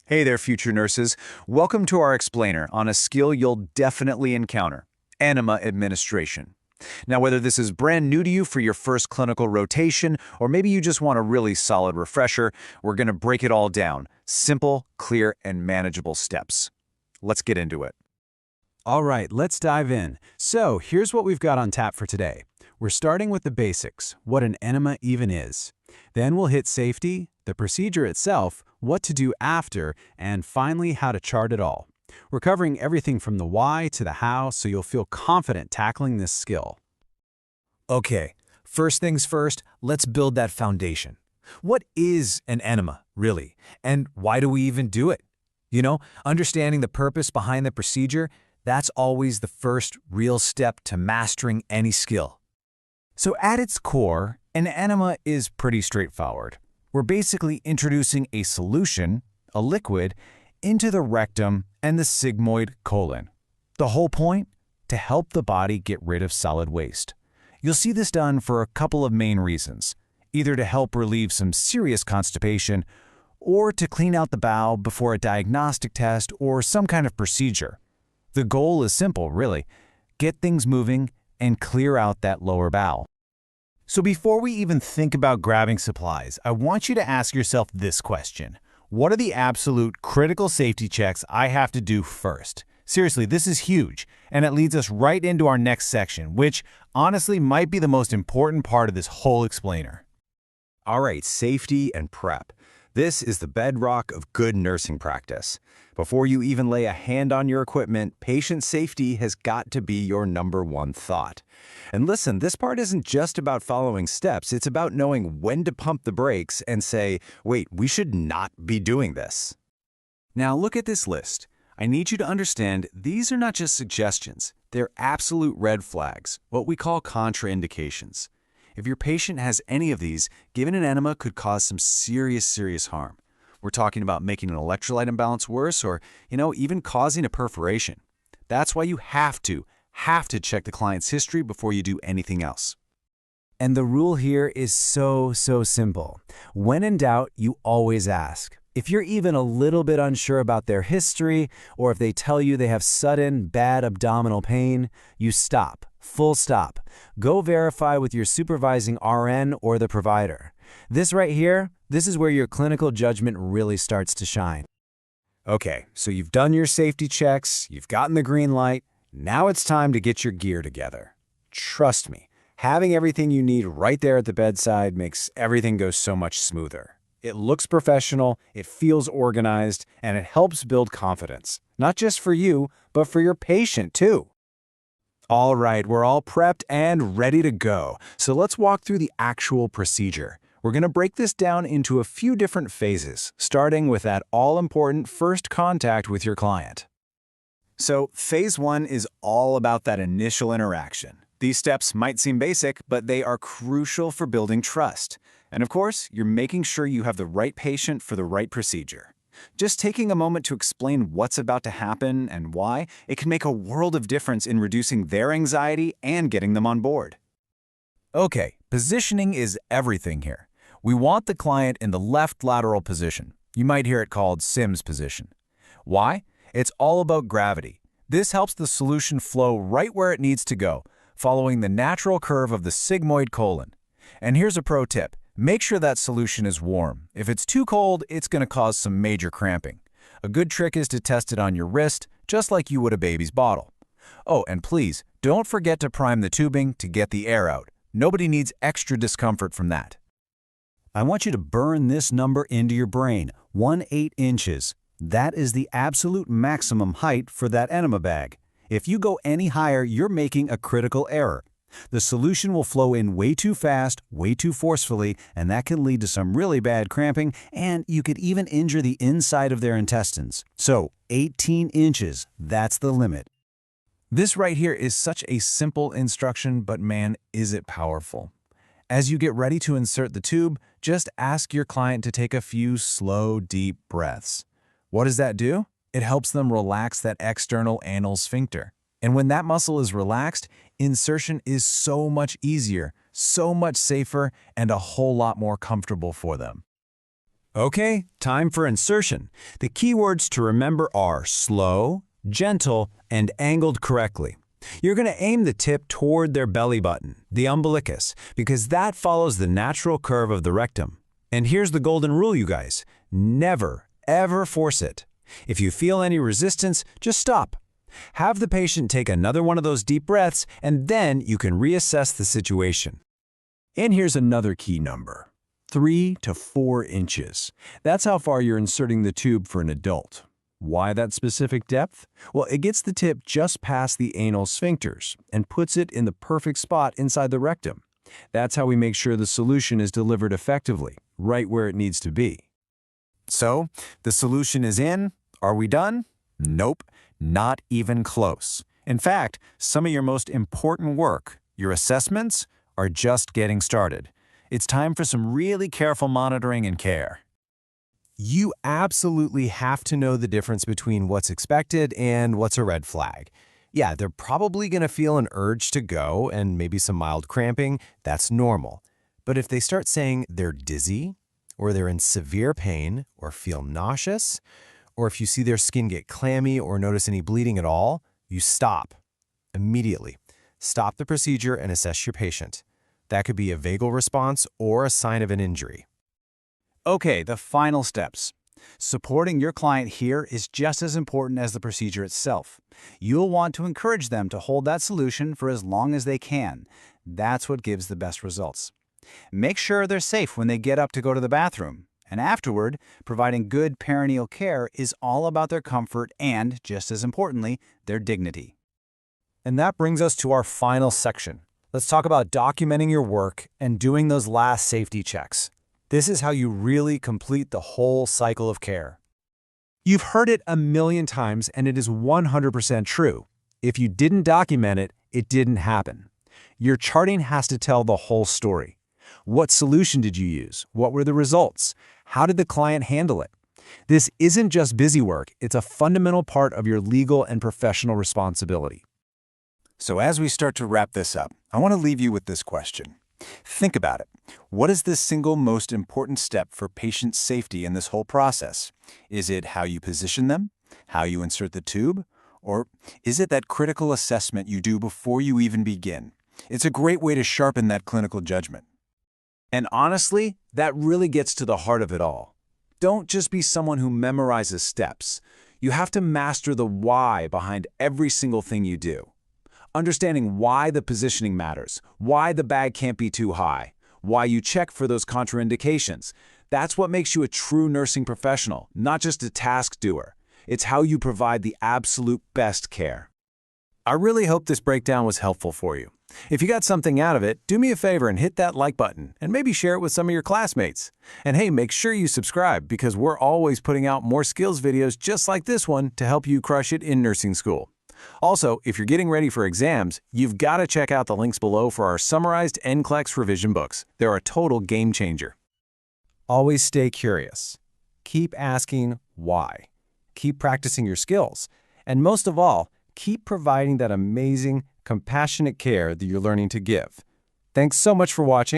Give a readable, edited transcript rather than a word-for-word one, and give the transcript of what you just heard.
Hey there, future nurses. Welcome to our explainer on a skill you'll definitely encounter, enema administration. Now, whether this is brand new to you for your first clinical rotation, or maybe you just want a really solid refresher, we're going to break it all down. Simple, clear, and manageable steps. Let's get into it. All right, let's dive in. So here's what we've got on tap for today. We're starting with the basics, what an enema even is. Then we'll hit safety, the procedure itself, what to do after, and finally how to chart it all. We're covering everything from the why to the how, so you'll feel confident tackling this skill. Okay, first things first, let's build that foundation. What is an enema, really? And why do we even do it? Understanding the purpose behind the procedure, that's always the first real step to mastering any skill. So at its core, an enema is pretty straightforward. We're basically introducing a solution, a liquid, into the rectum and the sigmoid colon. The whole point? To help the body get rid of solid waste. You'll see this done for a couple of main reasons, either to help relieve some serious constipation or to clean out the bowel before a diagnostic test or some kind of procedure. The goal is simple, really. Get things moving and clear out that lower bowel. So before we even think about grabbing supplies, I want you to ask yourself this question. What are the absolute critical safety checks I have to do first? Seriously, this is huge, and it leads us right into our next section, which honestly might be the most important part of this whole explainer. All right, safety and prep. This is the bedrock of good nursing practice. Before you even lay a hand on your equipment, patient safety has got to be your #1 thought. And listen, this part isn't just about following steps, it's about knowing when to pump the brakes and say, wait, we should not be doing this. Now look at this list. I need you to understand these are not just suggestions, they're absolute red flags, what we call contraindications. If your patient has any of these, giving an enema could cause some serious harm. We're talking about making an electrolyte imbalance worse or, even causing a perforation. That's why you have to check the client's history before you do anything else. And the rule here is so simple. When in doubt, you always ask. If you're even a little bit unsure about their history, or if they tell you they have sudden, bad abdominal pain, you stop. Full stop. Go verify with your supervising RN or the provider. This right here, this is where your clinical judgment really starts to shine. Okay, so you've done your safety checks, you've gotten the green light, now it's time to get your gear together. Trust me, having everything you need right there at the bedside makes everything go so much smoother. It looks professional, it feels organized, and it helps build confidence. Not just for you, but for your patient too. All right, we're all prepped and ready to go. So let's walk through the actual procedure. We're going to break this down into a few different phases, starting with that all-important first contact with your client. So phase 1 is all about that initial interaction. These steps might seem basic, but they are crucial for building trust. And of course, you're making sure you have the right patient for the right procedure. Just taking a moment to explain what's about to happen and why, it can make a world of difference in reducing their anxiety and getting them on board. Okay, positioning is everything here. We want the client in the left lateral position. You might hear it called Sims position. Why? It's all about gravity. This helps the solution flow right where it needs to go, following the natural curve of the sigmoid colon. And here's a pro tip. Make sure that solution is warm. If it's too cold, it's going to cause some major cramping. A good trick is to test it on your wrist, just like you would a baby's bottle. Oh, and please, don't forget to prime the tubing to get the air out. Nobody needs extra discomfort from that. I want you to burn this number into your brain, 1/8 inches. That is the absolute maximum height for that enema bag. If you go any higher, you're making a critical error. The solution will flow in way too fast, way too forcefully, and that can lead to some really bad cramping, and you could even injure the inside of their intestines. So, 18 inches, that's the limit. This right here is such a simple instruction, but man, is it powerful. As you get ready to insert the tube, just ask your client to take a few slow, deep breaths. What does that do? It helps them relax that external anal sphincter. And when that muscle is relaxed, insertion is so much easier, so much safer, and a whole lot more comfortable for them. Okay, time for insertion. The keywords to remember are slow, gentle, and angled correctly. You're going to aim the tip toward their belly button, the umbilicus, because that follows the natural curve of the rectum. And here's the golden rule, you guys. Never, ever force it. If you feel any resistance, just stop. Have the patient take another one of those deep breaths, and then you can reassess the situation. And here's another key number: 3 to 4 inches. That's how far you're inserting the tube for an adult. Why that specific depth? Well, it gets the tip just past the anal sphincters and puts it in the perfect spot inside the rectum. That's how we make sure the solution is delivered effectively, right where it needs to be. So, the solution is in. Are we done? Nope, not even close. In fact, some of your most important work, your assessments, are just getting started. It's time for some really careful monitoring and care. You absolutely have to know the difference between what's expected and what's a red flag. Yeah, they're probably going to feel an urge to go and maybe some mild cramping. That's normal. But if they start saying they're dizzy, or they're in severe pain, or feel nauseous, or if you see their skin get clammy or notice any bleeding at all, you stop immediately. Stop the procedure and assess your patient. That could be a vagal response or a sign of an injury. Okay, the final steps. Supporting your client here is just as important as the procedure itself. You'll want to encourage them to hold that solution for as long as they can. That's what gives the best results. Make sure they're safe when they get up to go to the bathroom. And afterward, providing good perineal care is all about their comfort and, just as importantly, their dignity. And that brings us to our final section. Let's talk about documenting your work and doing those last safety checks. This is how you really complete the whole cycle of care. You've heard it a million times, and it is 100% true. If you didn't document it, it didn't happen. Your charting has to tell the whole story. What solution did you use? What were the results? How did the client handle it? This isn't just busy work, it's a fundamental part of your legal and professional responsibility. So as we start to wrap this up, I want to leave you with this question. Think about it. What is the single most important step for patient safety in this whole process? Is it how you position them? How you insert the tube? Or is it that critical assessment you do before you even begin? It's a great way to sharpen that clinical judgment. And honestly, that really gets to the heart of it all. Don't just be someone who memorizes steps. You have to master the why behind every single thing you do. Understanding why the positioning matters, why the bag can't be too high, why you check for those contraindications. That's what makes you a true nursing professional, not just a task doer. It's how you provide the absolute best care. I really hope this breakdown was helpful for you. If you got something out of it, do me a favor and hit that like button and maybe share it with some of your classmates. And hey, make sure you subscribe because we're always putting out more skills videos just like this one to help you crush it in nursing school. Also, if you're getting ready for exams, you've got to check out the links below for our summarized NCLEX revision books. They're a total game changer. Always stay curious. Keep asking why. Keep practicing your skills. And most of all, keep providing that amazing, compassionate care that you're learning to give. Thanks so much for watching.